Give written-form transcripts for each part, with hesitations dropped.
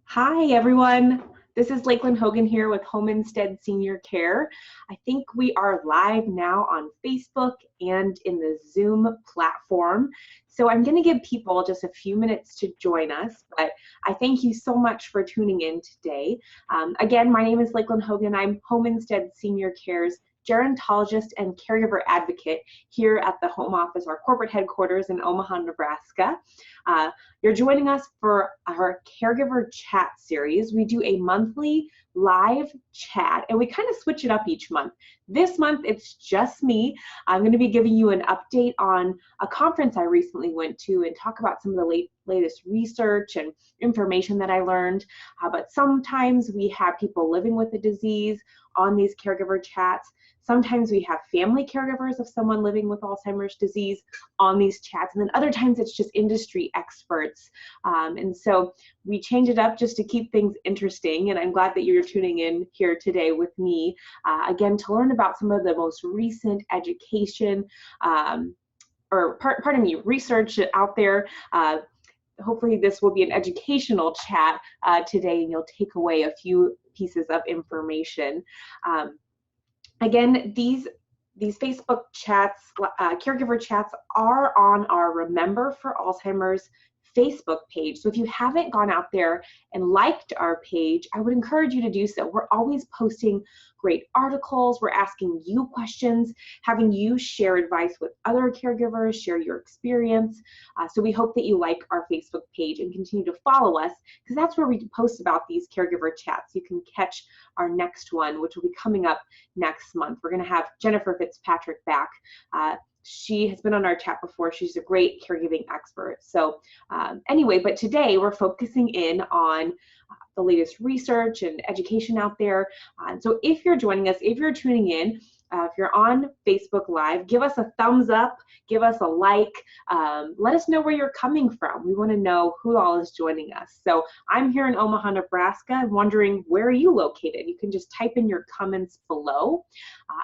Hi, everyone. This is Lakeyln Hogan here with Home Instead Senior Care. I think we are live now on Facebook and in the Zoom platform. So I'm going to give people just a few minutes to join us, but I thank you so much for tuning in today. Again, my name is Lakeyln Hogan. I'm Home Instead Senior Care's gerontologist and caregiver advocate here at the home office, our corporate headquarters in Omaha, Nebraska. You're joining us for our caregiver chat series. We do a monthly live chat and we kind of switch it up each month. This month it's just me. I'm going to be giving you an update on a conference I recently went to and talk about some of the latest research and information that I learned. But sometimes we have people living with the disease on these caregiver chats. Sometimes we have family caregivers of someone living with Alzheimer's disease on these chats, and then other times it's just industry experts. And so we change it up just to keep things interesting, and I'm glad that you're tuning in here today with me, again, to learn about some of the most recent education, research out there. Hopefully this will be an educational chat today, and you'll take away a few pieces of information. Again, these Facebook chats, caregiver chats, are on our Remember for Alzheimer's Facebook page. So if you haven't gone out there and liked our page, I would encourage you to do so. We're always posting great articles. We're asking you questions, having you share advice with other caregivers, share your experience. So we hope that you like our Facebook page and continue to follow us, because that's where we post about these caregiver chats. You can catch our next one, which will be coming up next month. We're going to have Jennifer Fitzpatrick back. She has been on our chat before. She's a great caregiving expert. So anyway, but today we're focusing in on the latest research and education out there. And so if you're joining us, if you're tuning in, if you're on Facebook Live, give us a thumbs up, give us a like, let us know where you're coming from. We want to know who all is joining us. So I'm here in Omaha, Nebraska. I'm wondering, where are you located? You can just type in your comments below.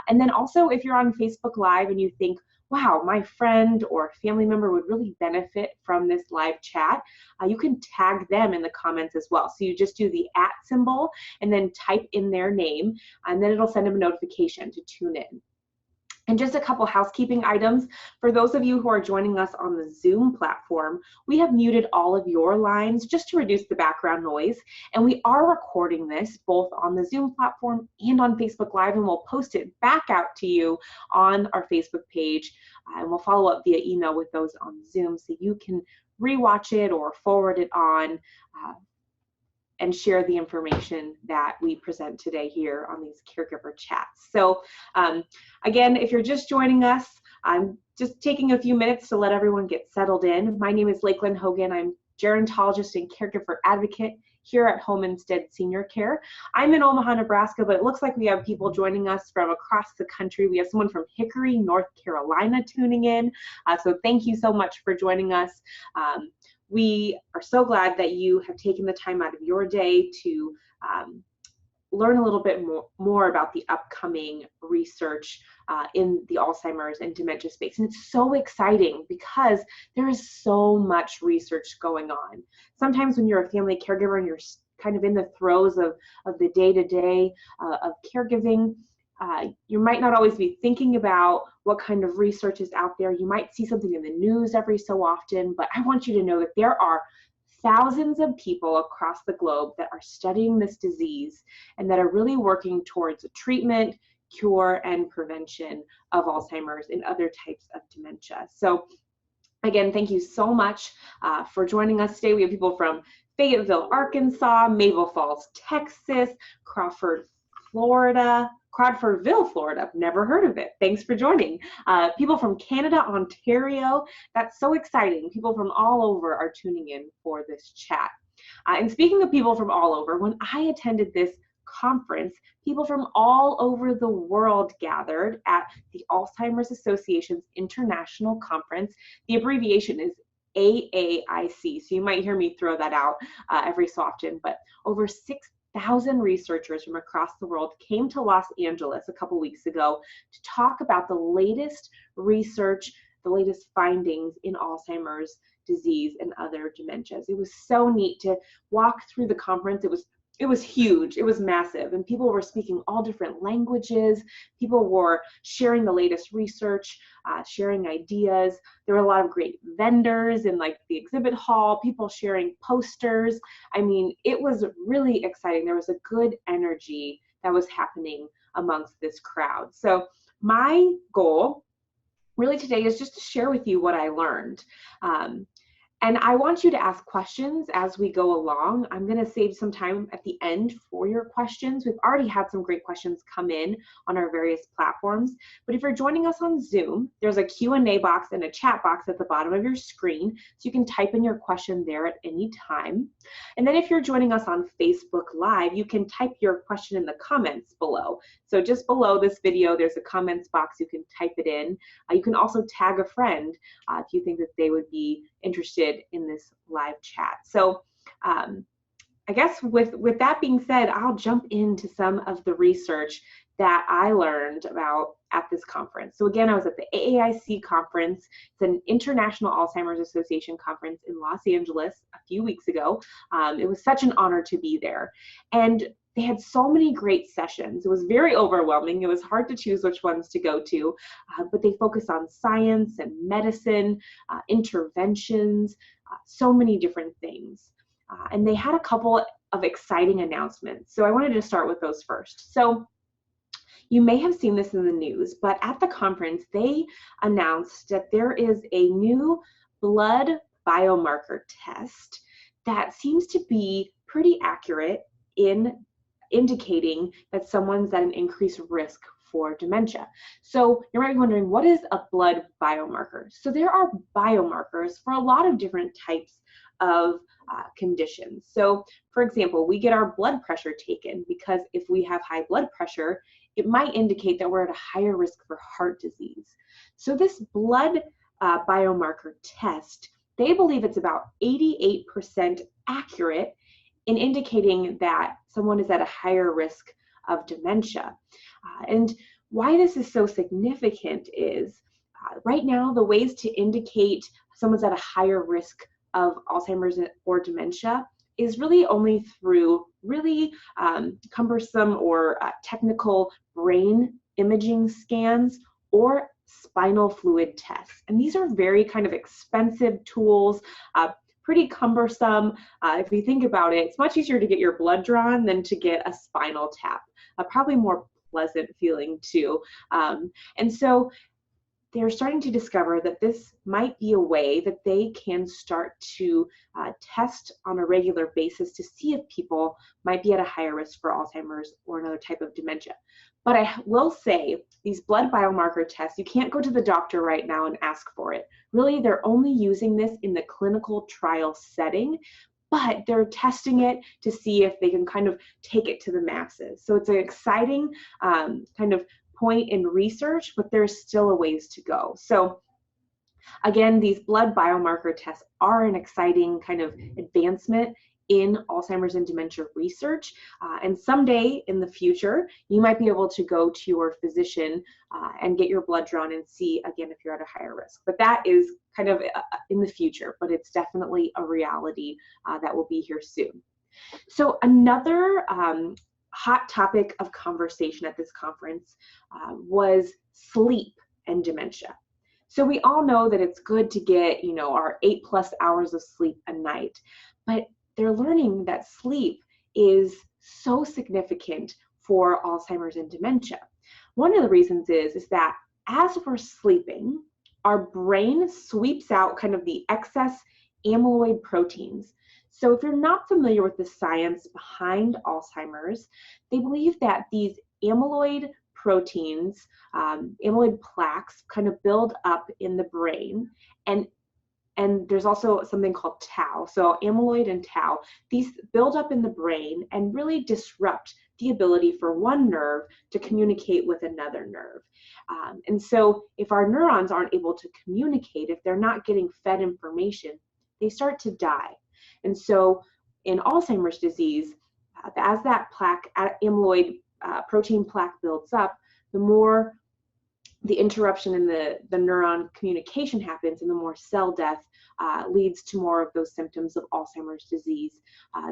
And then also, if you're on Facebook Live and you think, wow, my friend or family member would really benefit from this live chat, you can tag them in the comments as well. So you just do the @ symbol and then type in their name, and then it'll send them a notification to tune in. And just a couple housekeeping items. For those of you who are joining us on the Zoom platform, we have muted all of your lines just to reduce the background noise. And we are recording this both on the Zoom platform and on Facebook Live, and we'll post it back out to you on our Facebook page. And we'll follow up via email with those on Zoom, so you can rewatch it or forward it on and share the information that we present today here on these caregiver chats. So again, if you're just joining us, I'm just taking a few minutes to let everyone get settled in. My name is Lakeyln Hogan. I'm gerontologist and caregiver advocate here at Home Instead Senior Care. I'm in Omaha, Nebraska, but it looks like we have people joining us from across the country. We have someone from Hickory, North Carolina tuning in. So thank you so much for joining us. We are so glad that you have taken the time out of your day to learn a little bit more about the upcoming research in the Alzheimer's and dementia space. And it's so exciting because there is so much research going on. Sometimes when you're a family caregiver and you're kind of in the throes of the day-to-day of caregiving, you might not always be thinking about what kind of research is out there. You might see something in the news every so often, but I want you to know that there are thousands of people across the globe that are studying this disease and that are really working towards a treatment, cure, and prevention of Alzheimer's and other types of dementia. So again, thank you so much for joining us today. We have people from Fayetteville, Arkansas, Maple Falls, Texas, Crawfordville, Florida. I've never heard of it. Thanks for joining. People from Canada, Ontario. That's so exciting. People from all over are tuning in for this chat. And speaking of people from all over, when I attended this conference, people from all over the world gathered at the Alzheimer's Association's International Conference. The abbreviation is AAIC, so you might hear me throw that out every so often, but over 6,000 researchers from across the world came to Los Angeles a couple weeks ago to talk about the latest research the latest findings in Alzheimer's disease and other dementias. It was so neat to walk through the conference. It was huge, it was massive, and people were speaking all different languages. People were sharing the latest research, sharing ideas. There were a lot of great vendors in like the exhibit hall, people sharing posters. I mean, it was really exciting. There was a good energy that was happening amongst this crowd. So my goal really today is just to share with you what I learned. And I want you to ask questions as we go along. I'm going to save some time at the end for your questions. We've already had some great questions come in on our various platforms. But if you're joining us on Zoom, there's a Q&A box and a chat box at the bottom of your screen. So you can type in your question there at any time. And then if you're joining us on Facebook Live, you can type your question in the comments below. So just below this video, there's a comments box. You can type it in. You can also tag a friend if you think that they would be interested in this live chat. So I guess with that being said, I'll jump into some of the research that I learned about at this conference. So again, I was at the AAIC conference. It's an International Alzheimer's Association conference in Los Angeles a few weeks ago. It was such an honor to be there. And they had so many great sessions. It was very overwhelming. It was hard to choose which ones to go to, but they focus on science and medicine, interventions, so many different things. And they had a couple of exciting announcements. So I wanted to start with those first. So you may have seen this in the news, but at the conference, they announced that there is a new blood biomarker test that seems to be pretty accurate in indicating that someone's at an increased risk for dementia. So you might be wondering, what is a blood biomarker? So there are biomarkers for a lot of different types of conditions. So for example, we get our blood pressure taken because if we have high blood pressure, it might indicate that we're at a higher risk for heart disease. So this blood biomarker test, they believe it's about 88% accurate in indicating that someone is at a higher risk of dementia. And why this is so significant is right now the ways to indicate someone's at a higher risk of Alzheimer's or dementia is really only through really cumbersome or technical brain imaging scans or spinal fluid tests. And these are very kind of expensive tools, pretty cumbersome. If you think about it, it's much easier to get your blood drawn than to get a spinal tap. Probably more pleasant feeling too. And so they're starting to discover that this might be a way that they can start to test on a regular basis to see if people might be at a higher risk for Alzheimer's or another type of dementia. But I will say, these blood biomarker tests, you can't go to the doctor right now and ask for it. Really, they're only using this in the clinical trial setting, but they're testing it to see if they can kind of take it to the masses. So it's an exciting kind of point in research, but there's still a ways to go. So again, these blood biomarker tests are an exciting kind of advancement in Alzheimer's and dementia research. And someday in the future, you might be able to go to your physician and get your blood drawn and see, again, if you're at a higher risk. But that is kind of in the future, but it's definitely a reality that will be here soon. So another hot topic of conversation at this conference was sleep and dementia. So we all know that it's good to get, you know, our 8+ hours of sleep a night, but they're learning that sleep is so significant for Alzheimer's and dementia. One of the reasons is that as we're sleeping, our brain sweeps out kind of the excess amyloid proteins. So if you're not familiar with the science behind Alzheimer's, they believe that these amyloid proteins, amyloid plaques kind of build up in the brain, and there's also something called tau. So amyloid and tau, these build up in the brain and really disrupt the ability for one nerve to communicate with another nerve. And so if our neurons aren't able to communicate, if they're not getting fed information, they start to die. And so in Alzheimer's disease, as that plaque, amyloid protein plaque builds up, the more the interruption in the neuron communication happens, and the more cell death leads to more of those symptoms of Alzheimer's disease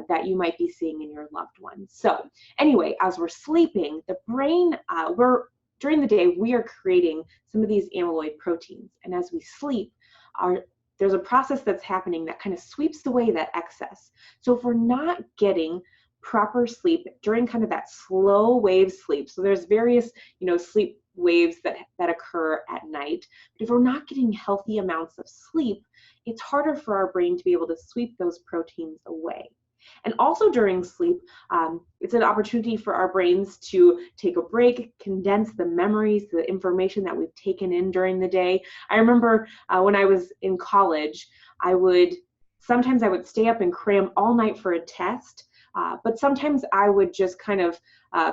that you might be seeing in your loved ones. So anyway, as we're sleeping, the brain, during the day, we are creating some of these amyloid proteins. And as we sleep, there's a process that's happening that kind of sweeps away that excess. So if we're not getting proper sleep during kind of that slow wave sleep, so there's various, sleep waves that occur at night, but if we're not getting healthy amounts of sleep, it's harder for our brain to be able to sweep those proteins away. And also during sleep, it's an opportunity for our brains to take a break, condense the memories, the information that we've taken in during the day. I remember when I was in college, sometimes I would stay up and cram all night for a test, but sometimes I would just kind of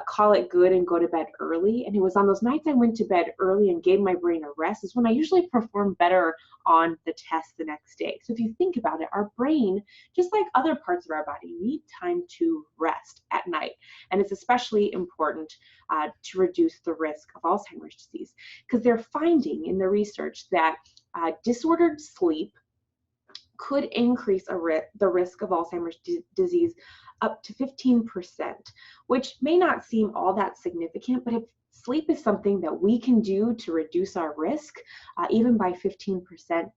call it good and go to bed early. And it was on those nights I went to bed early and gave my brain a rest is when I usually performed better on the test the next day. So if you think about it, our brain, just like other parts of our body, need time to rest at night. And it's especially important to reduce the risk of Alzheimer's disease, because they're finding in the research that disordered sleep could increase the risk of Alzheimer's disease up to 15%, which may not seem all that significant, but if sleep is something that we can do to reduce our risk, even by 15%,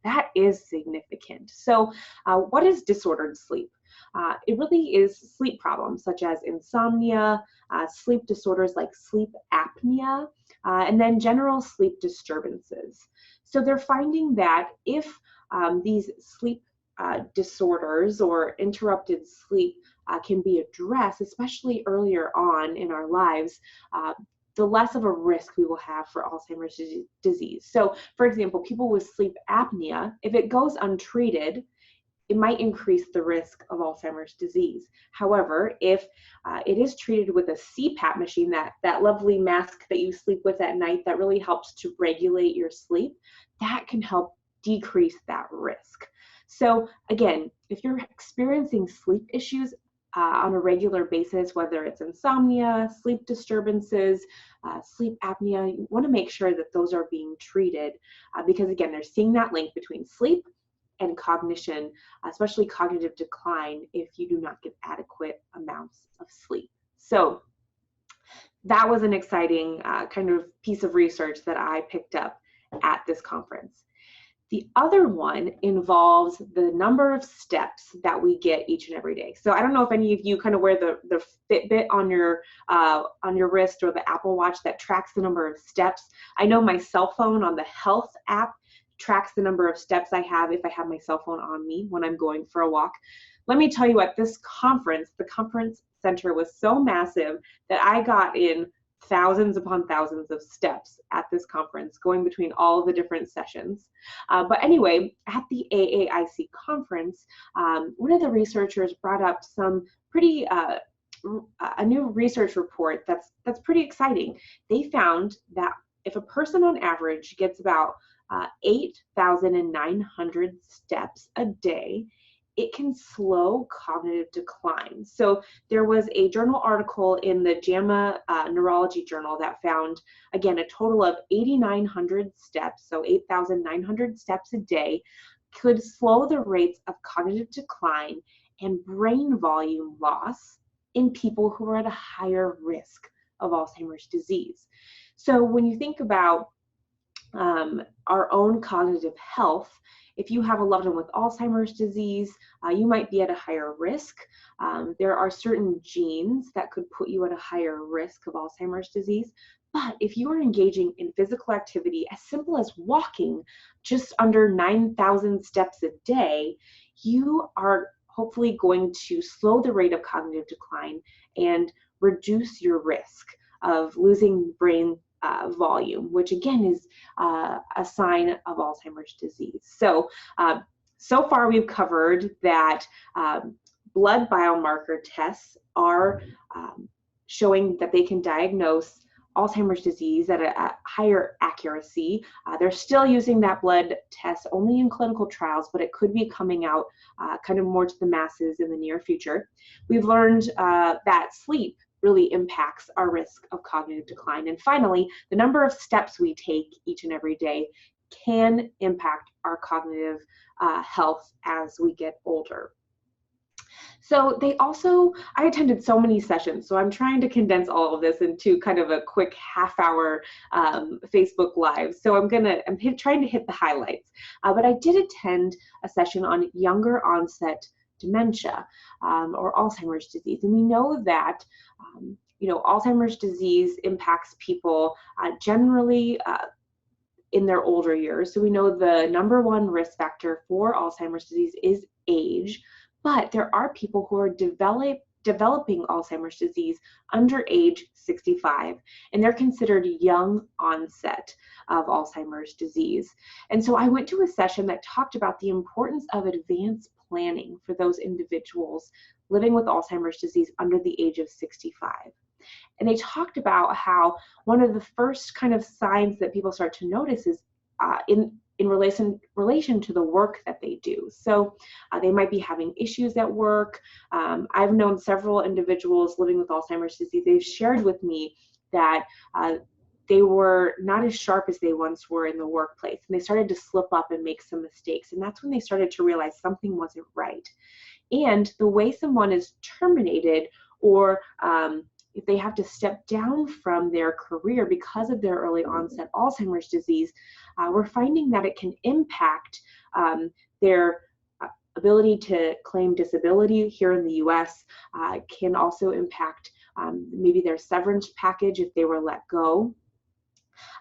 that is significant. So what is disordered sleep? It really is sleep problems such as insomnia, sleep disorders like sleep apnea, and then general sleep disturbances. So they're finding that if these sleep disorders or interrupted sleep can be addressed, especially earlier on in our lives, the less of a risk we will have for Alzheimer's disease. So, for example, people with sleep apnea, if it goes untreated, it might increase the risk of Alzheimer's disease. However, if it is treated with a CPAP machine, that lovely mask that you sleep with at night that really helps to regulate your sleep, that can help decrease that risk. So again, if you're experiencing sleep issues on a regular basis, whether it's insomnia, sleep disturbances, sleep apnea, you want to make sure that those are being treated because again, they're seeing that link between sleep and cognition, especially cognitive decline if you do not get adequate amounts of sleep. So that was an exciting kind of piece of research that I picked up at this conference. The other one involves the number of steps that we get each and every day. So I don't know if any of you kind of wear the Fitbit on your wrist or the Apple Watch that tracks the number of steps. I know my cell phone on the Health app tracks the number of steps I have if I have my cell phone on me when I'm going for a walk. Let me tell you, at this conference, the conference center was so massive that I got in thousands upon thousands of steps at this conference, going between all the different sessions. But anyway, at the AAIC conference, one of the researchers brought up some pretty a new research report that's pretty exciting. They found that if a person on average gets about 8,900 steps a day, it can slow cognitive decline. So there was a journal article in the JAMA Neurology Journal that found, again, a total of 8,900 steps, so 8,900 steps a day, could slow the rates of cognitive decline and brain volume loss in people who are at a higher risk of Alzheimer's disease. So when you think about our own cognitive health, if you have a loved one with Alzheimer's disease, you might be at a higher risk. There are certain genes that could put you at a higher risk of Alzheimer's disease. But if you are engaging in physical activity as simple as walking just under 9,000 steps a day, you are hopefully going to slow the rate of cognitive decline and reduce your risk of losing brain volume, which again is a sign of Alzheimer's disease. So, so far we've covered that blood biomarker tests are showing that they can diagnose Alzheimer's disease at a higher accuracy. They're still using that blood test only in clinical trials, but it could be coming out kind of more to the masses in the near future. We've learned that sleep really impacts our risk of cognitive decline. And finally, the number of steps we take each and every day can impact our cognitive health as we get older. So I attended so many sessions, so I'm trying to condense all of this into kind of a quick half-hour Facebook Live. So I'm trying to hit the highlights. But I did attend a session on younger onset dementia or Alzheimer's disease. And we know that Alzheimer's disease impacts people generally in their older years. So we know the number one risk factor for Alzheimer's disease is age, but there are people who are developing Alzheimer's disease under age 65, and they're considered young onset of Alzheimer's disease. And so I went to a session that talked about the importance of advanced planning for those individuals living with Alzheimer's disease under the age of 65. And they talked about how one of the first kind of signs that people start to notice is in relation to the work that they do. So they might be having issues at work. I've known several individuals living with Alzheimer's disease. They've shared with me that they were not as sharp as they once were in the workplace, and they started to slip up and make some mistakes. And that's when they started to realize something wasn't right. And the way someone is terminated, or if they have to step down from their career because of their early onset Alzheimer's disease, we're finding that it can impact their ability to claim disability here in the US, can also impact maybe their severance package if they were let go.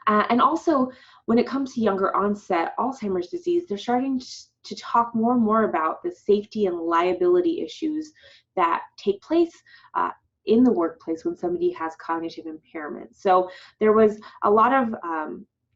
And also, when it comes to younger onset Alzheimer's disease, they're starting to talk more and more about the safety and liability issues that take place in the workplace when somebody has cognitive impairment. So there was a lot of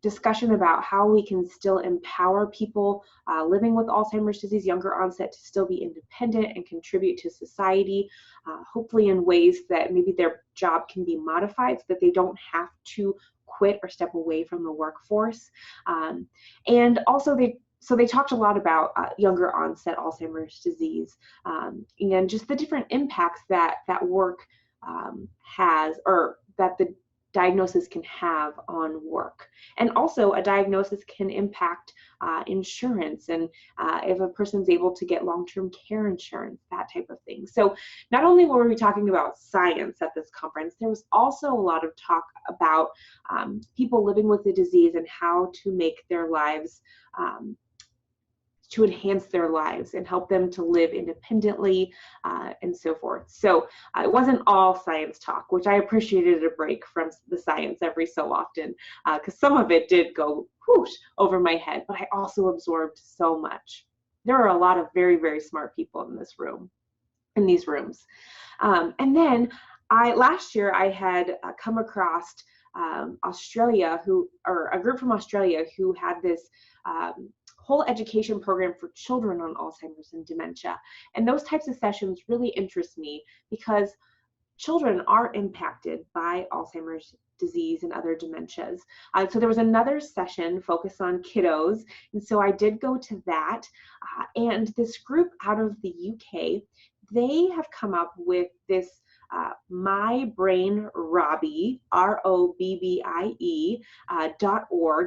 discussion about how we can still empower people living with Alzheimer's disease, younger onset, to still be independent and contribute to society, hopefully in ways that maybe their job can be modified so that they don't have to quit or step away from the workforce. And also they talked a lot about younger onset Alzheimer's disease and just the different impacts that work has, or that the diagnosis can have on work. And also a diagnosis can impact insurance, and if a person's able to get long-term care insurance, that type of thing. So not only were we talking about science at this conference, there was also a lot of talk about people living with the disease and how to make their lives to enhance their lives and help them to live independently and so forth. So it wasn't all science talk, which I appreciated a break from the science every so often, because some of it did go whoosh over my head, but I also absorbed so much. There are a lot of very, very smart people in this room, in these rooms. And then last year I had come across Australia, a group from Australia who had this whole education program for children on Alzheimer's and dementia. And those types of sessions really interest me because children are impacted by Alzheimer's disease and other dementias. So there was another session focused on kiddos, and so I did go to that. And this group out of the UK, they have come up with this My Brain Robbie, ROBBIE.org,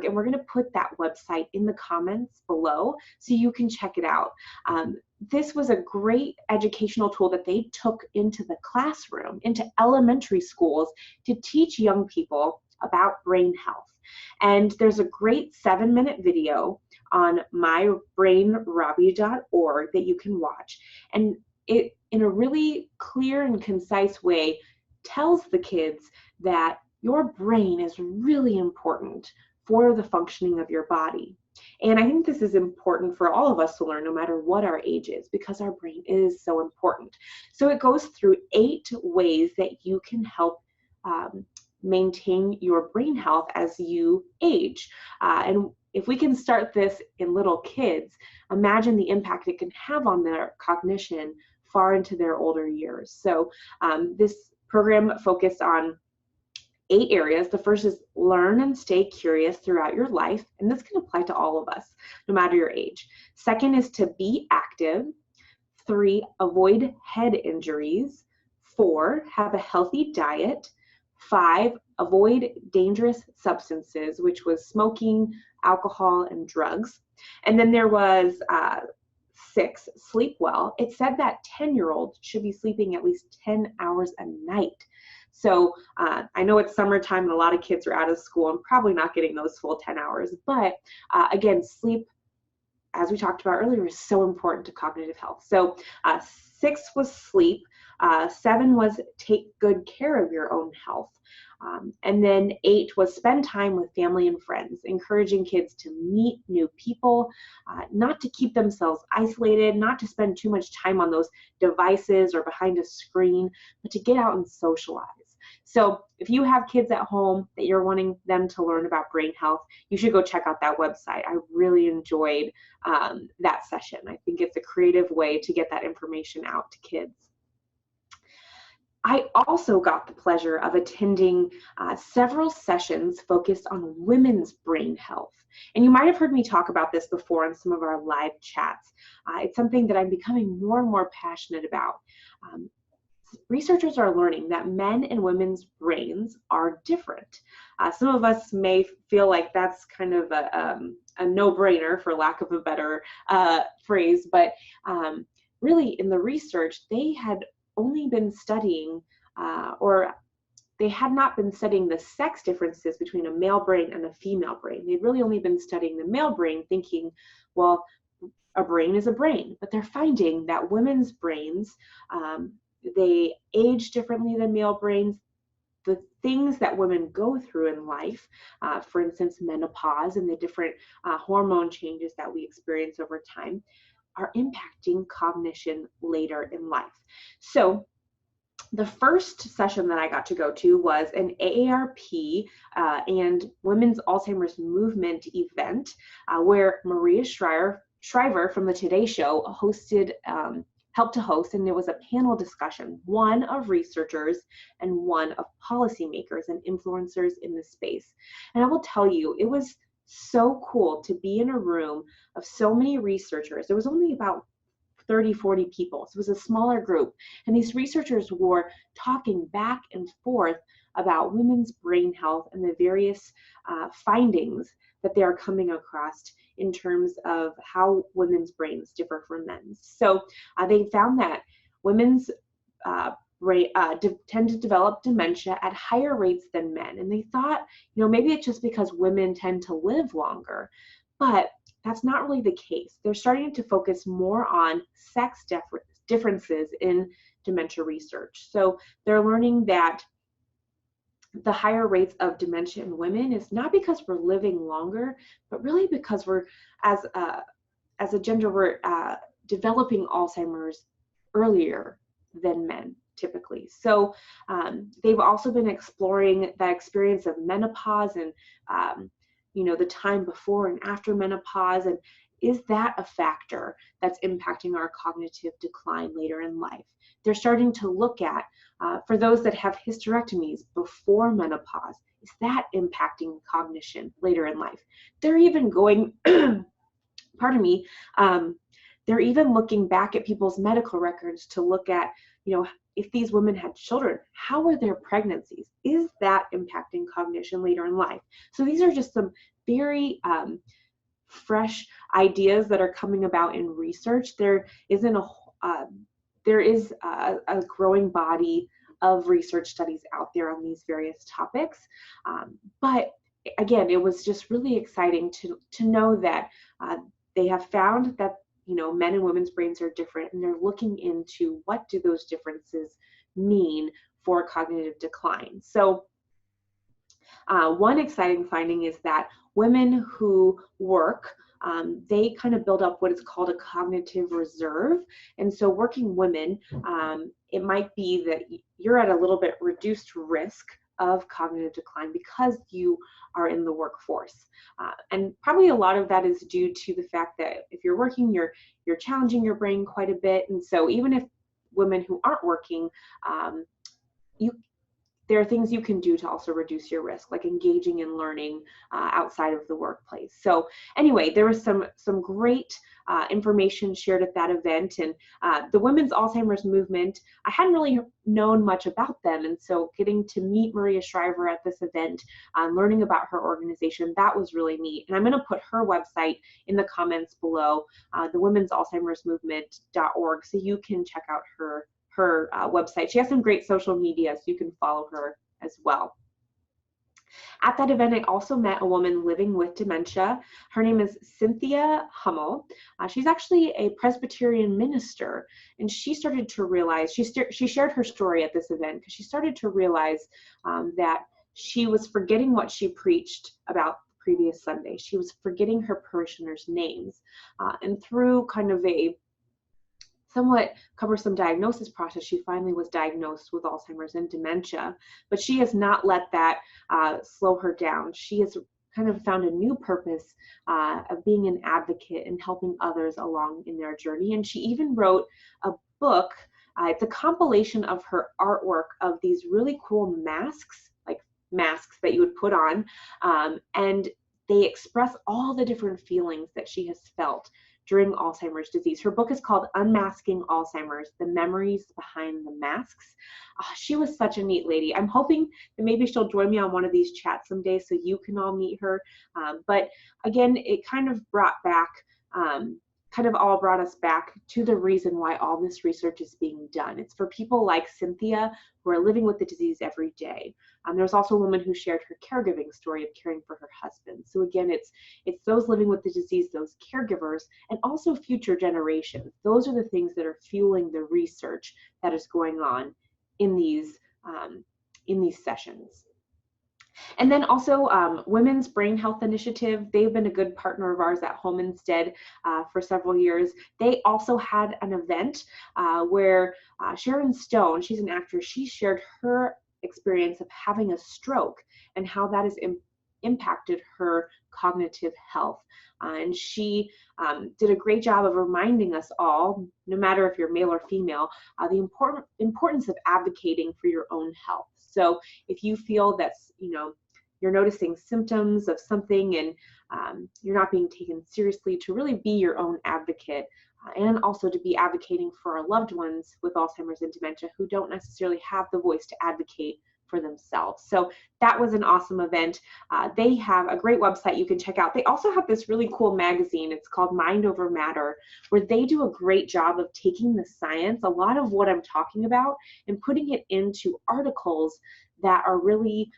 and we're going to put that website in the comments below so you can check it out. This was a great educational tool that they took into the classroom, into elementary schools, to teach young people about brain health. And there's a great 7-minute video on mybrainrobbie.org that you can watch, and it, in a really clear and concise way, tells the kids that your brain is really important for the functioning of your body. And I think this is important for all of us to learn, no matter what our age is, because our brain is so important. So it goes through 8 ways that you can help maintain your brain health as you age. And if we can start this in little kids, imagine the impact it can have on their cognition far into their older years. So this program focused on 8 areas. The first is learn and stay curious throughout your life, and this can apply to all of us, no matter your age. Second is to be active. 3, avoid head injuries. 4, have a healthy diet. 5, avoid dangerous substances, which was smoking, alcohol, and drugs. And then there was 6, sleep well. It said that 10-year-olds should be sleeping at least 10 hours a night. So I know it's summertime and a lot of kids are out of school and probably not getting those full 10 hours. But again, sleep, as we talked about earlier, is so important to cognitive health. So 6 was sleep. 7 was take good care of your own health. And then 8 was spend time with family and friends, encouraging kids to meet new people, not to keep themselves isolated, not to spend too much time on those devices or behind a screen, but to get out and socialize. So if you have kids at home that you're wanting them to learn about brain health, you should go check out that website. I really enjoyed that session. I think it's a creative way to get that information out to kids. I also got the pleasure of attending several sessions focused on women's brain health. And you might have heard me talk about this before in some of our live chats. It's something that I'm becoming more and more passionate about. Researchers are learning that men and women's brains are different. Some of us may feel like that's kind of a no-brainer, for lack of a better phrase, but really in the research, they had only been studying, or they had not been studying the sex differences between a male brain and a female brain. They'd really only been studying the male brain, thinking, well, a brain is a brain. But they're finding that women's brains, they age differently than male brains. The things that women go through in life, for instance, menopause and the different hormone changes that we experience over time, are impacting cognition later in life. So the first session that I got to go to was an AARP and Women's Alzheimer's Movement event where Maria Shriver from the Today Show helped to host, and there was a panel discussion, one of researchers and one of policymakers and influencers in the space. And I will tell you, it was so cool to be in a room of so many researchers. There was only about 30, 40 people, so it was a smaller group. And these researchers were talking back and forth about women's brain health and the various findings that they are coming across in terms of how women's brains differ from men's. So they found that women's tend to develop dementia at higher rates than men. And they thought, maybe it's just because women tend to live longer, but that's not really the case. They're starting to focus more on sex differences in dementia research. So they're learning that the higher rates of dementia in women is not because we're living longer, but really because we're, as a gender, we're developing Alzheimer's earlier than men typically. So they've also been exploring the experience of menopause and the time before and after menopause, and is that a factor that's impacting our cognitive decline later in life? They're starting to look at, for those that have hysterectomies before menopause, is that impacting cognition later in life? They're even going, pardon me, they're even looking back at people's medical records to look at, if these women had children, how were their pregnancies? Is that impacting cognition later in life? So these are just some very fresh ideas that are coming about in research. There is a growing body of research studies out there on these various topics. But again, it was just really exciting to know that they have found that men and women's brains are different, and they're looking into what do those differences mean for cognitive decline. So one exciting finding is that women who work, they kind of build up what is called a cognitive reserve. And so working women, it might be that you're at a little bit reduced risk of cognitive decline because you are in the workforce. And probably a lot of that is due to the fact that if you're working, you're challenging your brain quite a bit. And so even if women who aren't working, there are things you can do to also reduce your risk, like engaging in learning outside of the workplace. So anyway, there was some great information shared at that event, and the Women's Alzheimer's Movement, I hadn't really known much about them, and so getting to meet Maria Shriver at this event, learning about her organization, that was really neat. And I'm going to put her website in the comments below, the Women's Alzheimer's Movement.org, so you can check out her website. She has some great social media, so you can follow her as well. At that event, I also met a woman living with dementia. Her name is Cynthia Hummel. She's actually a Presbyterian minister, and she started to realize, she shared her story at this event because she started to realize that she was forgetting what she preached about the previous Sunday. She was forgetting her parishioners' names. And through kind of a somewhat cumbersome diagnosis process, she finally was diagnosed with Alzheimer's and dementia, but she has not let that slow her down. She has kind of found a new purpose of being an advocate and helping others along in their journey. And she even wrote a book. It's a compilation of her artwork of these really cool masks, like masks that you would put on, and they express all the different feelings that she has felt during Alzheimer's disease. Her book is called Unmasking Alzheimer's, The Memories Behind the Masks. She was such a neat lady. I'm hoping that maybe she'll join me on one of these chats someday so you can all meet her. But again, it kind of brought back, all brought us back to the reason why all this research is being done. It's for people like Cynthia who are living with the disease every day. There's also a woman who shared her caregiving story of caring for her husband. So again, it's those living with the disease, those caregivers, and also future generations. Those are the things that are fueling the research that is going on in these sessions. And then also Women's Brain Health Initiative, they've been a good partner of ours at Home Instead for several years. They also had an event where Sharon Stone, she's an actress, she shared her experience of having a stroke and how that has impacted her cognitive health. And she did a great job of reminding us all, no matter if you're male or female, the importance of advocating for your own health. So if you feel that you're noticing symptoms of something and you're not being taken seriously, to really be your own advocate, and also to be advocating for our loved ones with Alzheimer's and dementia who don't necessarily have the voice to advocate for themselves. So that was an awesome event. They have a great website you can check out. They also have this really cool magazine. It's called Mind Over Matter, where they do a great job of taking the science, a lot of what I'm talking about, and putting it into articles that are really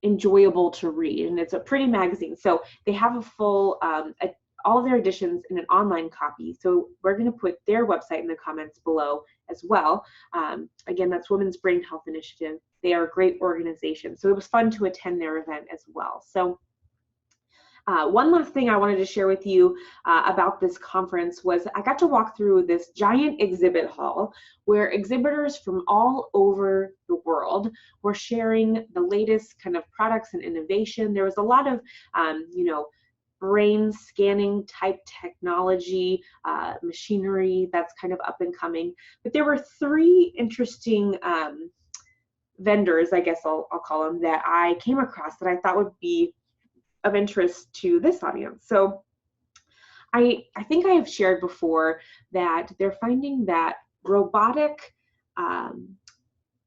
enjoyable to read. And it's a pretty magazine. So they have a full, all of their editions in an online copy. So we're going to put their website in the comments below as well. Again, that's Women's Brain Health Initiative. They are a great organization. So it was fun to attend their event as well. So one last thing I wanted to share with you about this conference was I got to walk through this giant exhibit hall where exhibitors from all over the world were sharing the latest kind of products and innovation. There was a lot of, brain scanning type technology, machinery that's kind of up and coming. But there were three interesting vendors, I guess I'll call them, that I came across that I thought would be of interest to this audience. So I think I have shared before that they're finding that robotic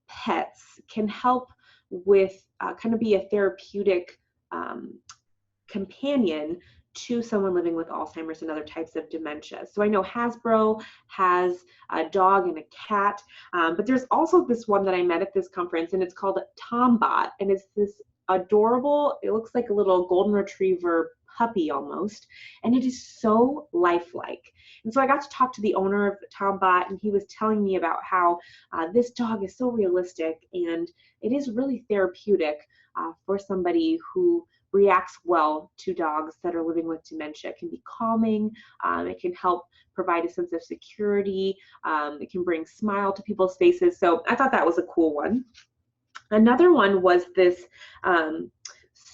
pets can help with kind of be a therapeutic companion to someone living with Alzheimer's and other types of dementia. So I know Hasbro has a dog and a cat, but there's also this one that I met at this conference, and it's called Tombot, and it's this adorable, it looks like a little golden retriever puppy almost, and it is so lifelike. And so I got to talk to the owner of Tombot, and he was telling me about how this dog is so realistic, and it is really therapeutic for somebody who reacts well to dogs that are living with dementia. It can be calming, it can help provide a sense of security, it can bring smile to people's faces. So I thought that was a cool one. Another one was this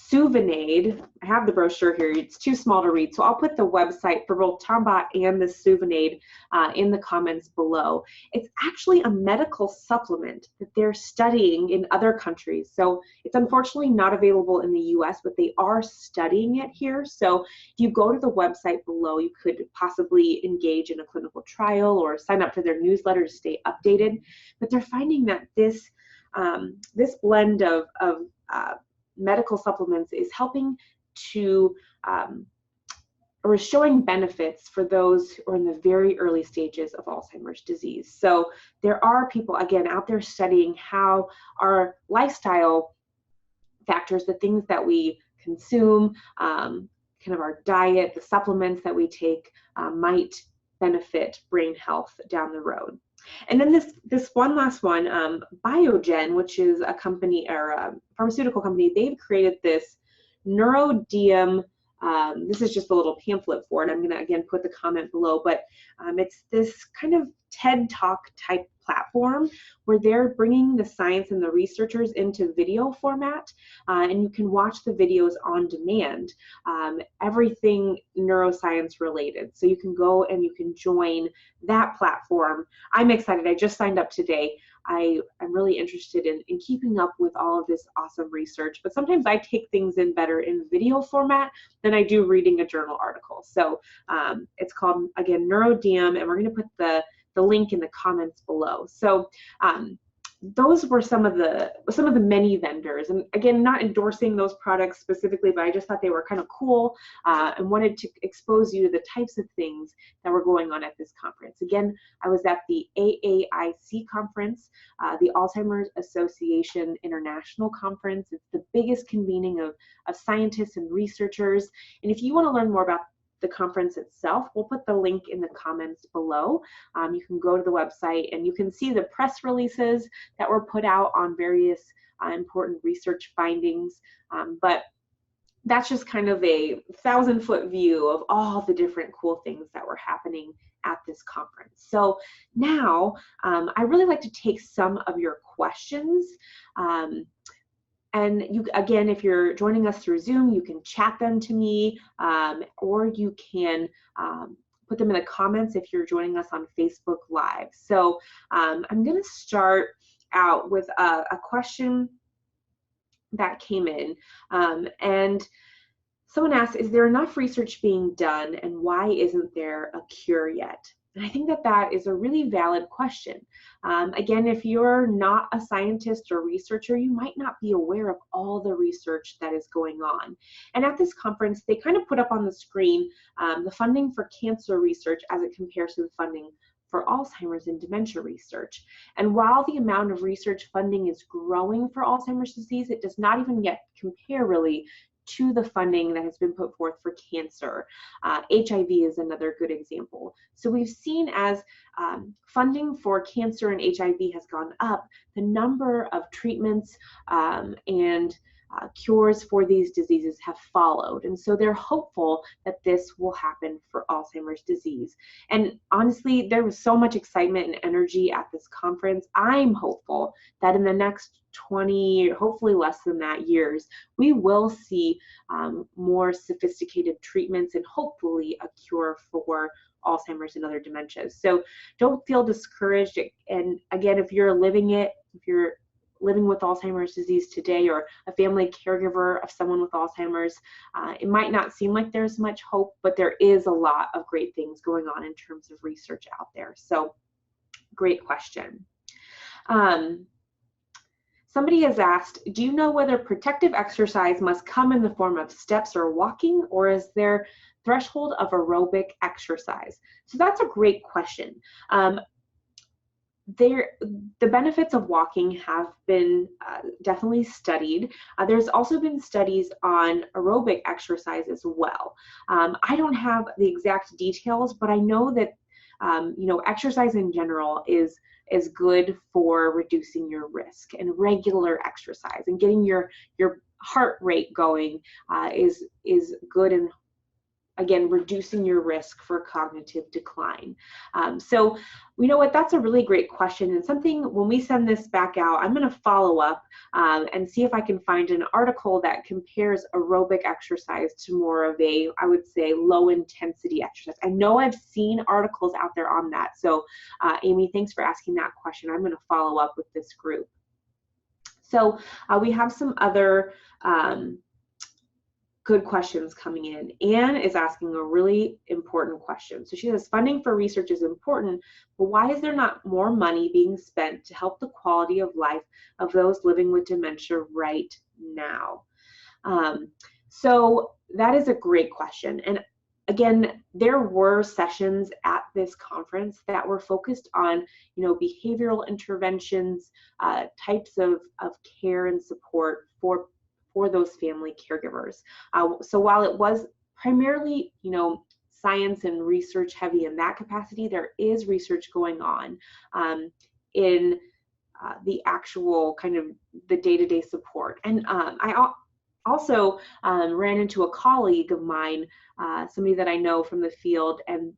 Suvanade. I have the brochure here. It's too small to read, so I'll put the website for both Tombat and the Suvanade in the comments below. It's actually a medical supplement that they're studying in other countries. So it's unfortunately not available in the US, but they are studying it here. So if you go to the website below, you could possibly engage in a clinical trial or sign up for their newsletter to stay updated. But they're finding that this blend of medical supplements is helping to or is showing benefits for those who are in the very early stages of Alzheimer's disease. So there are people, again, out there studying how our lifestyle factors, the things that we consume, kind of our diet, the supplements that we take might benefit brain health down the road. And then this one last one, Biogen, which is a company or a pharmaceutical company, they've created this neurodiem. This is just a little pamphlet for it. I'm going to again put the comment below, but it's this kind of TED Talk type platform where they're bringing the science and the researchers into video format, and you can watch the videos on demand, everything neuroscience related. So you can go and you can join that platform. I'm excited. I just signed up today. I'm really interested in keeping up with all of this awesome research, but sometimes I take things in better in video format than I do reading a journal article. So it's called, again, NeuroDiem, and we're going to put the link in the comments below. So those were some of the many vendors, and again, not endorsing those products specifically, but I just thought they were kind of cool and wanted to expose you to the types of things that were going on at this conference. Again, I was at the AAIC conference, the Alzheimer's Association International Conference. It's the biggest convening of scientists and researchers, and if you want to learn more about the conference itself, we'll put the link in the comments below. You can go to the website and you can see the press releases that were put out on various important research findings, but that's just kind of a 1,000-foot view of all the different cool things that were happening at this conference. So now I really like to take some of your questions. And you, again, if you're joining us through Zoom, you can chat them to me, or you can put them in the comments if you're joining us on Facebook Live. So I'm going to start out with a question that came in. And someone asked, is there enough research being done, and why isn't there a cure yet? And I think that that is a really valid question. Again, if you're not a scientist or researcher, you might not be aware of all the research that is going on. And at this conference, they kind of put up on the screen the funding for cancer research as it compares to the funding for Alzheimer's and dementia research. And while the amount of research funding is growing for Alzheimer's disease, it does not even yet compare really to the funding that has been put forth for cancer. HIV is another good example. So we've seen as funding for cancer and HIV has gone up, the number of treatments and cures for these diseases have followed. And so they're hopeful that this will happen for Alzheimer's disease. And honestly, there was so much excitement and energy at this conference. I'm hopeful that in the next 20, hopefully less than that, years, we will see more sophisticated treatments and hopefully a cure for Alzheimer's and other dementias. So don't feel discouraged. And again, if you're living it, if you're living with Alzheimer's disease today, or a family caregiver of someone with Alzheimer's, it might not seem like there's much hope, but there is a lot of great things going on in terms of research out there. So great question. Somebody has asked, do you know whether protective exercise must come in the form of steps or walking, or is there threshold of aerobic exercise? So that's a great question. The benefits of walking have been definitely studied. There's also been studies on aerobic exercise as well. I don't have the exact details, but I know that exercise in general is good for reducing your risk, and regular exercise and getting your heart rate going is good and again, reducing your risk for cognitive decline. So you know what, that's a really great question, and something when we send this back out, I'm going to follow up and see if I can find an article that compares aerobic exercise to more of a, I would say, low intensity exercise. I know I've seen articles out there on that. So Amy, thanks for asking that question. I'm going to follow up with this group. So we have some other good questions coming in. Anne is asking a really important question. So she says, funding for research is important, but why is there not more money being spent to help the quality of life of those living with dementia right now? So that is a great question. And again, there were sessions at this conference that were focused on, behavioral interventions, types of care and support for those family caregivers. So while it was primarily, science and research heavy in that capacity, there is research going on in the actual kind of the day-to-day support. And I also ran into a colleague of mine, somebody that I know from the field, and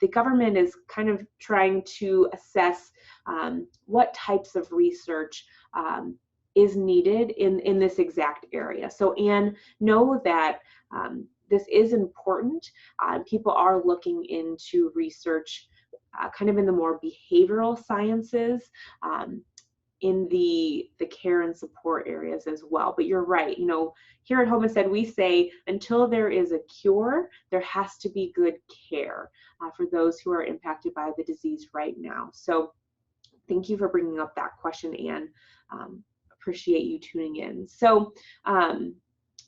the government is kind of trying to assess what types of research is needed in this exact area. So Anne, know that this is important. People are looking into research kind of in the more behavioral sciences, in the care and support areas as well. But you're right, here at Homestead, we say until there is a cure, there has to be good care for those who are impacted by the disease right now. So thank you for bringing up that question, Anne. Appreciate you tuning in. So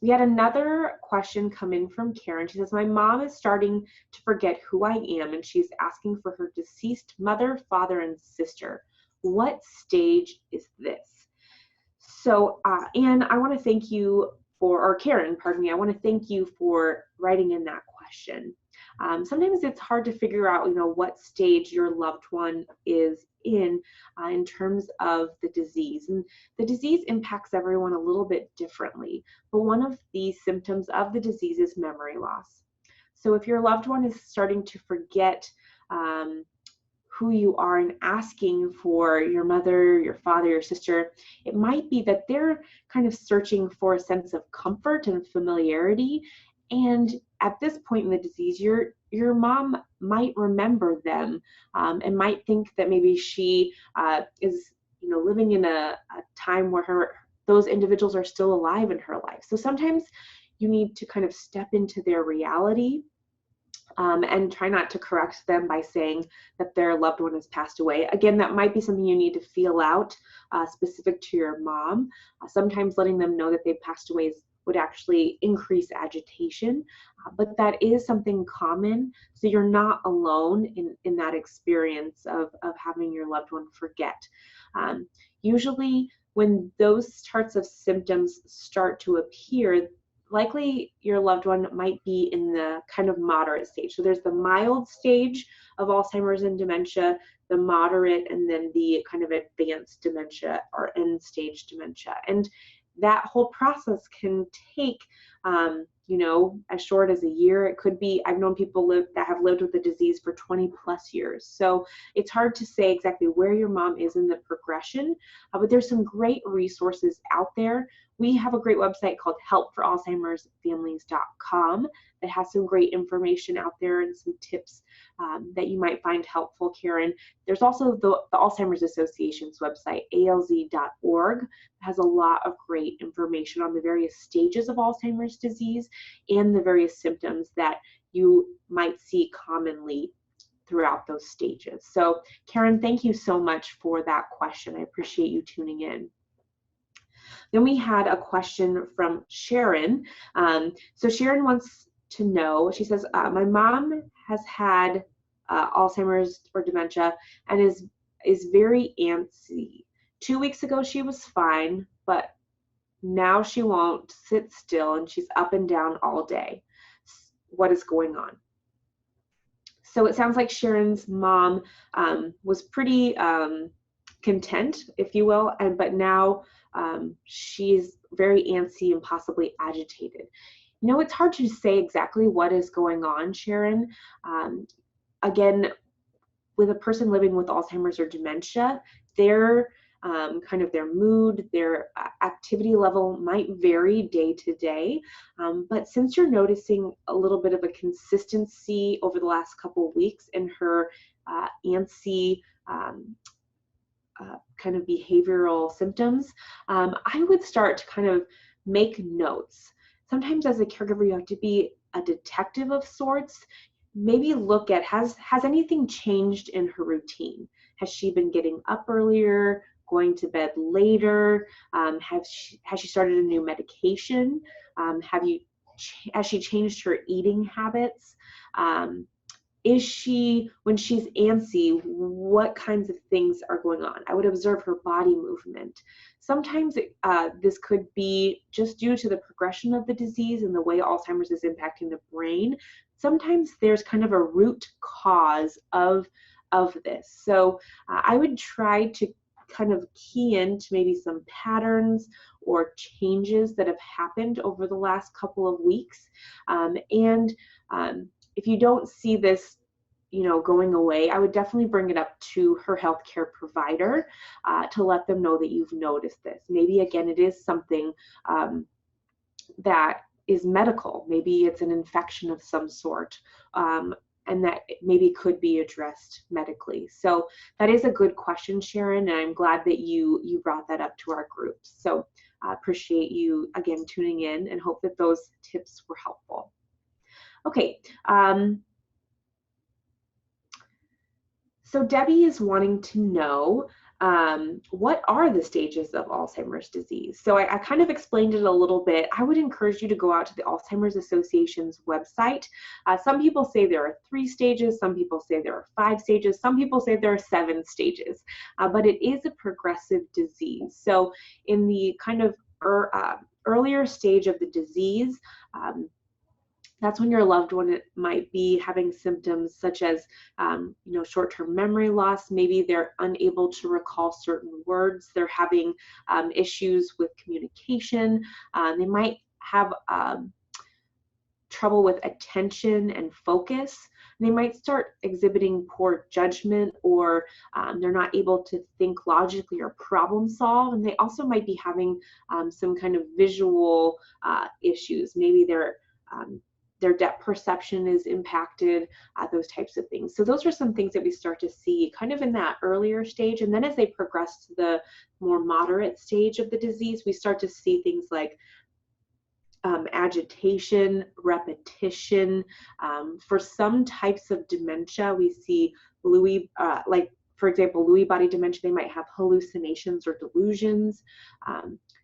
we had another question come in from Karen. She says, my mom is starting to forget who I am, and she's asking for her deceased mother, father, and sister. What stage is this? So Anne, I want to thank you or Karen, pardon me, I want to thank you for writing in that question. Sometimes it's hard to figure out, what stage your loved one is in terms of the disease. And the disease impacts everyone a little bit differently. But one of the symptoms of the disease is memory loss. So if your loved one is starting to forget who you are and asking for your mother, your father, your sister, it might be that they're kind of searching for a sense of comfort and familiarity. And at this point in the disease, your mom might remember them and might think that maybe she is living in a time where those individuals are still alive in her life. So sometimes you need to kind of step into their reality and try not to correct them by saying that their loved one has passed away. Again, that might be something you need to feel out specific to your mom. Sometimes letting them know that they've passed away would actually increase agitation, but that is something common. So you're not alone in that experience of having your loved one forget. Usually when those sorts of symptoms start to appear, likely your loved one might be in the kind of moderate stage. So there's the mild stage of Alzheimer's and dementia, the moderate, and then the kind of advanced dementia or end stage dementia. And that whole process can take, as short as a year. It could be, I've known people that have lived with the disease for 20 plus years. So it's hard to say exactly where your mom is in the progression, but there's some great resources out there. We have a great website called helpforalzheimersfamilies.com that has some great information out there and some tips that you might find helpful, Karen. There's also the Alzheimer's Association's website, alz.org. It has a lot of great information on the various stages of Alzheimer's disease and the various symptoms that you might see commonly throughout those stages. So Karen, thank you so much for that question. I appreciate you tuning in. Then we had a question from Sharon. So Sharon wants to know, she says, my mom has had Alzheimer's or dementia and is very antsy. 2 weeks ago she was fine, but now she won't sit still and she's up and down all day. What is going on? So it sounds like Sharon's mom was pretty content, if you will, but now she's very antsy and possibly agitated. it's hard to say exactly what is going on, Sharon. Again, with a person living with Alzheimer's or dementia, their kind of their mood, their activity level might vary day to day. But since you're noticing a little bit of a consistency over the last couple of weeks in her antsy kind of behavioral symptoms, I would start to kind of make notes. Sometimes as a caregiver, you have to be a detective of sorts. Maybe look at, has anything changed in her routine? Has she been getting up earlier, going to bed later? Has she started a new medication? Has she changed her eating habits? Is she, when she's antsy, what kinds of things are going on? I would observe her body movement. Sometimes this could be just due to the progression of the disease and the way Alzheimer's is impacting the brain. Sometimes there's kind of a root cause of this. So I would try to kind of key into maybe some patterns or changes that have happened over the last couple of weeks. If you don't see this, going away, I would definitely bring it up to her healthcare provider to let them know that you've noticed this. Maybe, again, it is something that is medical. Maybe it's an infection of some sort, and that maybe could be addressed medically. So that is a good question, Sharon, and I'm glad that you brought that up to our group. So I appreciate you, again, tuning in, and hope that those tips were helpful. Okay. So Debbie is wanting to know, what are the stages of Alzheimer's disease? So I kind of explained it a little bit. I would encourage you to go out to the Alzheimer's Association's website. Some people say there are 3 stages, some people say there are 5 stages, some people say there are 7 stages, but it is a progressive disease. So in the kind of earlier stage of the disease, that's when your loved one might be having symptoms such as, short-term memory loss. Maybe they're unable to recall certain words. They're having issues with communication. They might have trouble with attention and focus. They might start exhibiting poor judgment, or they're not able to think logically or problem solve. And they also might be having some kind of visual issues. Maybe their depth perception is impacted, those types of things. So those are some things that we start to see kind of in that earlier stage. And then as they progress to the more moderate stage of the disease, we start to see things like agitation, repetition. For some types of dementia, we see Lewy, for example, Lewy body dementia, they might have hallucinations or delusions.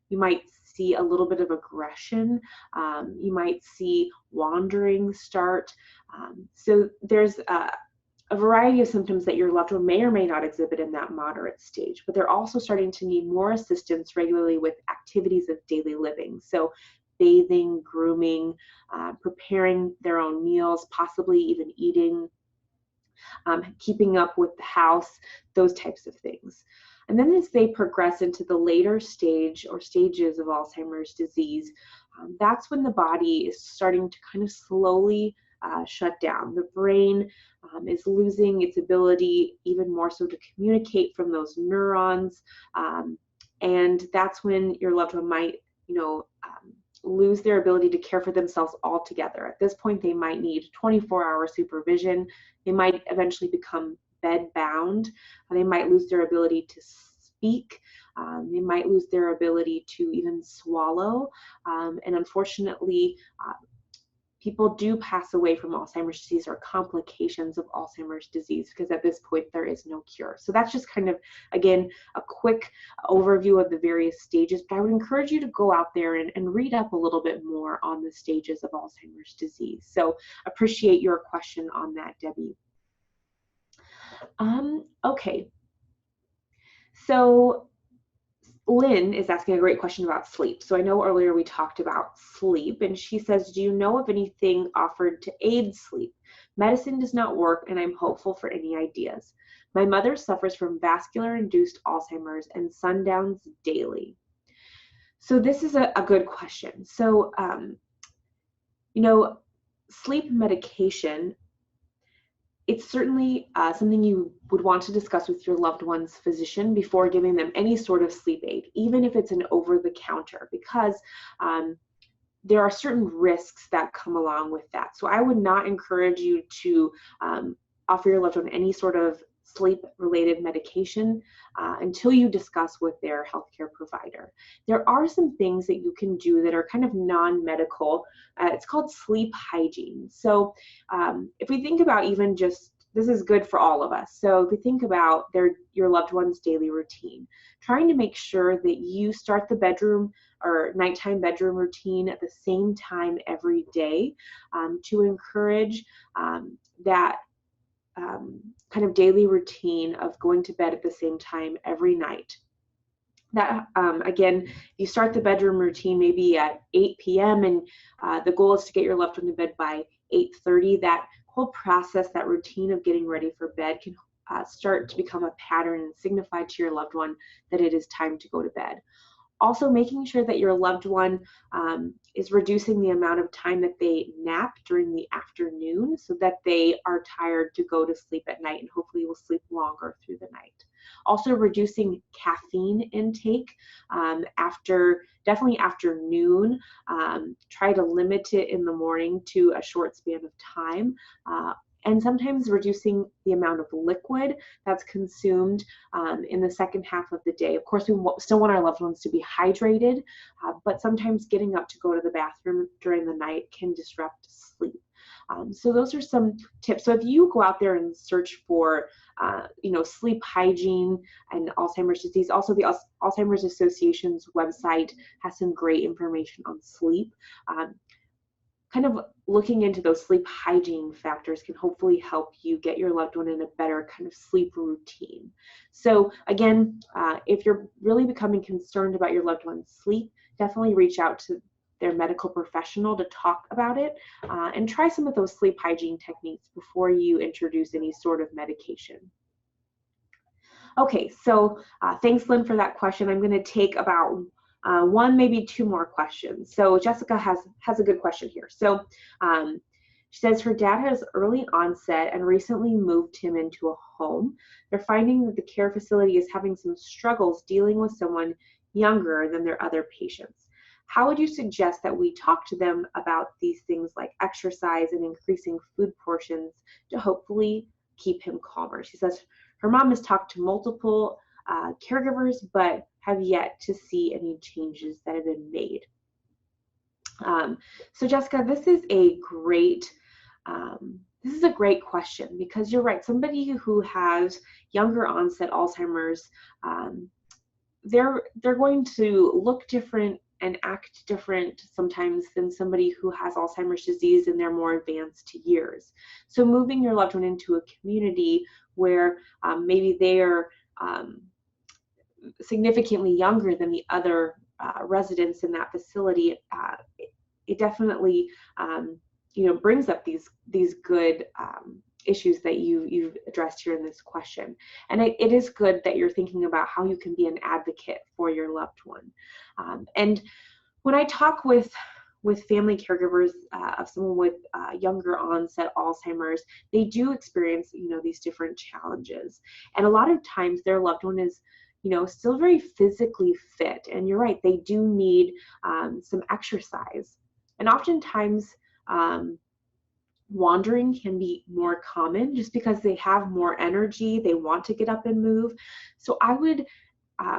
You might see a little bit of aggression. You might see wandering start. So there's a variety of symptoms that your loved one may or may not exhibit in that moderate stage, but they're also starting to need more assistance regularly with activities of daily living. So bathing, grooming, preparing their own meals, possibly even eating, keeping up with the house, those types of things. And then as they progress into the later stage or stages of Alzheimer's disease, that's when the body is starting to kind of slowly shut down. The brain is losing its ability even more so to communicate from those neurons. And that's when your loved one might, lose their ability to care for themselves altogether. At this point, they might need 24-hour supervision. They might eventually become bed-bound. They might lose their ability to speak. They might lose their ability to even swallow. And unfortunately, people do pass away from Alzheimer's disease or complications of Alzheimer's disease because at this point there is no cure. So that's just kind of, again, a quick overview of the various stages, but I would encourage you to go out there and read up a little bit more on the stages of Alzheimer's disease. So appreciate your question on that, Debbie. Okay. So Lynn is asking a great question about sleep. So I know earlier we talked about sleep, and she says, do you know of anything offered to aid sleep? Medicine does not work, and I'm hopeful for any ideas. My mother suffers from vascular-induced Alzheimer's and sundowns daily. So this is a good question. So You know, sleep medication, it's certainly something you would want to discuss with your loved one's physician before giving them any sort of sleep aid, even if it's an over-the-counter, because there are certain risks that come along with that. So I would not encourage you to offer your loved one any sort of sleep-related medication until you discuss with their healthcare provider. There are some things that you can do that are kind of non-medical. It's called sleep hygiene. So if we think about even just, this is good for all of us. So if we think about your loved one's daily routine, trying to make sure that you start the bedroom or nighttime bedroom routine at the same time every day to encourage that kind of daily routine of going to bed at the same time every night. That again, you start the bedroom routine maybe at 8 p.m. and the goal is to get your loved one to bed by 8:30. That whole process, that routine of getting ready for bed can start to become a pattern and signify to your loved one that it is time to go to bed. Also, making sure that your loved one is reducing the amount of time that they nap during the afternoon so that they are tired to go to sleep at night and hopefully will sleep longer through the night. Also, reducing caffeine intake definitely after noon. Try to limit it in the morning to a short span of time. And sometimes reducing the amount of liquid that's consumed in the second half of the day. Of course, we still want our loved ones to be hydrated, but sometimes getting up to go to the bathroom during the night can disrupt sleep. So those are some tips. So if you go out there and search for, sleep hygiene and Alzheimer's disease, also the Alzheimer's Association's website has some great information on sleep. Kind of looking into those sleep hygiene factors can hopefully help you get your loved one in a better kind of sleep routine. So again, if you're really becoming concerned about your loved one's sleep, definitely reach out to their medical professional to talk about it and try some of those sleep hygiene techniques before you introduce any sort of medication. Okay, so thanks, Lynn, for that question. I'm going to take about one, maybe two more questions. So Jessica has a good question here. So she says her dad has early onset and recently moved him into a home. They're finding that the care facility is having some struggles dealing with someone younger than their other patients. How would you suggest that we talk to them about these things like exercise and increasing food portions to hopefully keep him calmer? She says her mom has talked to multiple caregivers, but have yet to see any changes that have been made. So Jessica, this is a great question, because you're right. Somebody who has younger onset Alzheimer's, they're going to look different and act different sometimes than somebody who has Alzheimer's disease in their more advanced years. So moving your loved one into a community where maybe they're significantly younger than the other residents in that facility, it definitely brings up these good issues that you've addressed here in this question. And it is good that you're thinking about how you can be an advocate for your loved one. And when I talk with family caregivers of someone with younger onset Alzheimer's, they do experience these different challenges. And a lot of times their loved one is still very physically fit. And you're right, they do need some exercise. And oftentimes wandering can be more common just because they have more energy, they want to get up and move. So I would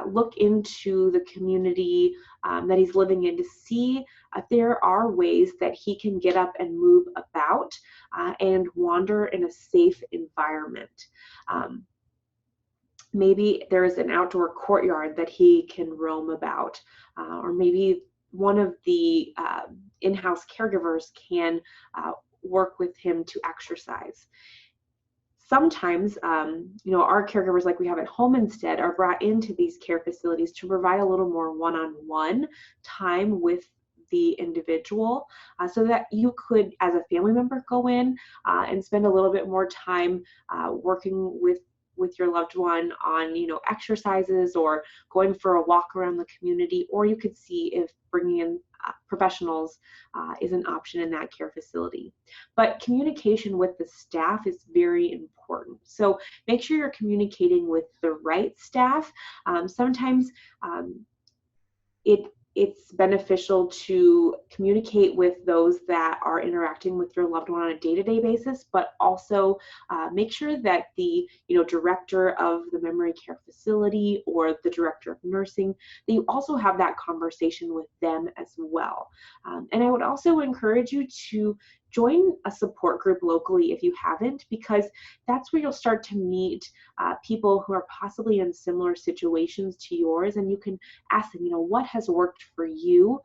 look into the community that he's living in to see if there are ways that he can get up and move about and wander in a safe environment. Maybe there's an outdoor courtyard that he can roam about, or maybe one of the in-house caregivers can work with him to exercise. Sometimes, our caregivers, like we have at home instead, are brought into these care facilities to provide a little more one-on-one time with the individual, so that you could, as a family member, go in and spend a little bit more time working with with your loved one on, exercises or going for a walk around the community, or you could see if bringing in professionals is an option in that care facility. But communication with the staff is very important. So make sure you're communicating with the right staff. Sometimes it's beneficial to communicate with those that are interacting with your loved one on a day-to-day basis, but also make sure that the director of the memory care facility or the director of nursing, that you also have that conversation with them as well. And I would also encourage you to join a support group locally if you haven't, because that's where you'll start to meet people who are possibly in similar situations to yours, and you can ask them, what has worked for you,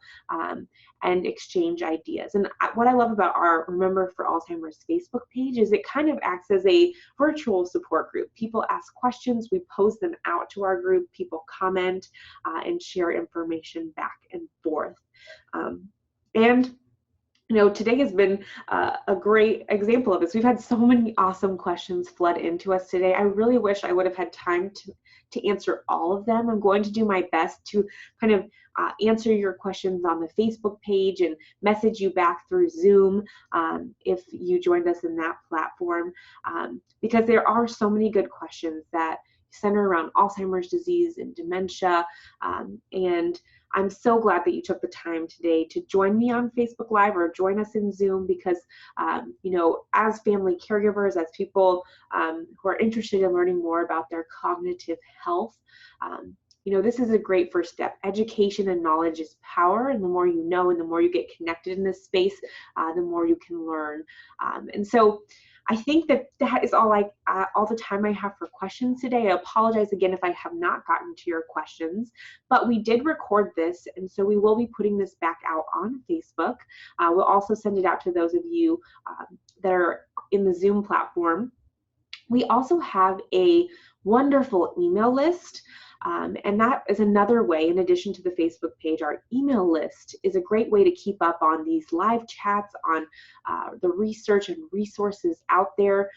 and exchange ideas. And what I love about our Remember for Alzheimer's Facebook page is it kind of acts as a virtual support group. People ask questions, we post them out to our group, people comment and share information back and forth. Today has been a great example of this. We've had so many awesome questions flood into us today. I really wish I would have had time to answer all of them. I'm going to do my best to kind of answer your questions on the Facebook page and message you back through Zoom if you joined us in that platform, because there are so many good questions that center around Alzheimer's disease and dementia, and I'm so glad that you took the time today to join me on Facebook Live or join us in Zoom, because, as family caregivers, as people who are interested in learning more about their cognitive health, this is a great first step. Education and knowledge is power, and the more you know and the more you get connected in this space, the more you can learn. And so I think that is all the time I have for questions today. I apologize again if I have not gotten to your questions, but we did record this, and so we will be putting this back out on Facebook. We'll also send it out to those of you that are in the Zoom platform. We also have a wonderful email list. And that is another way, in addition to the Facebook page, our email list is a great way to keep up on these live chats, on the research and resources out there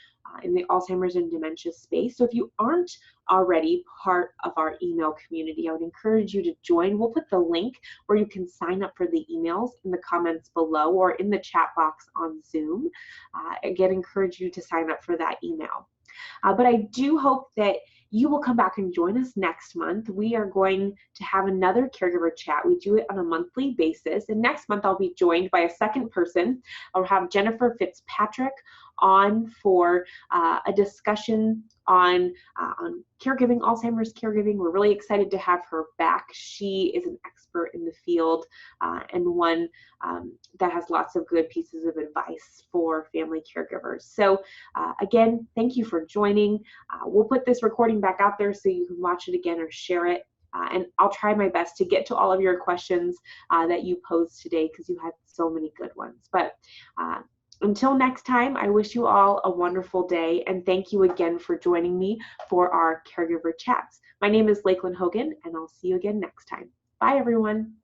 in the Alzheimer's and dementia space. So if you aren't already part of our email community, I would encourage you to join. We'll put the link where you can sign up for the emails in the comments below or in the chat box on Zoom. Again, encourage you to sign up for that email. But I do hope that you will come back and join us next month. We are going to have another caregiver chat. We do it on a monthly basis. And next month, I'll be joined by a second person. I'll have Jennifer Fitzpatrick on for a discussion on caregiving, Alzheimer's caregiving. We're really excited to have her back. She is an expert in the field and one that has lots of good pieces of advice for family caregivers. So again, thank you for joining. We'll put this recording back out there so you can watch it again or share it. And I'll try my best to get to all of your questions that you posed today, because you had so many good ones. But until next time, I wish you all a wonderful day, and thank you again for joining me for our caregiver chats. My name is Lakeyln Hogan, and I'll see you again next time. Bye, everyone.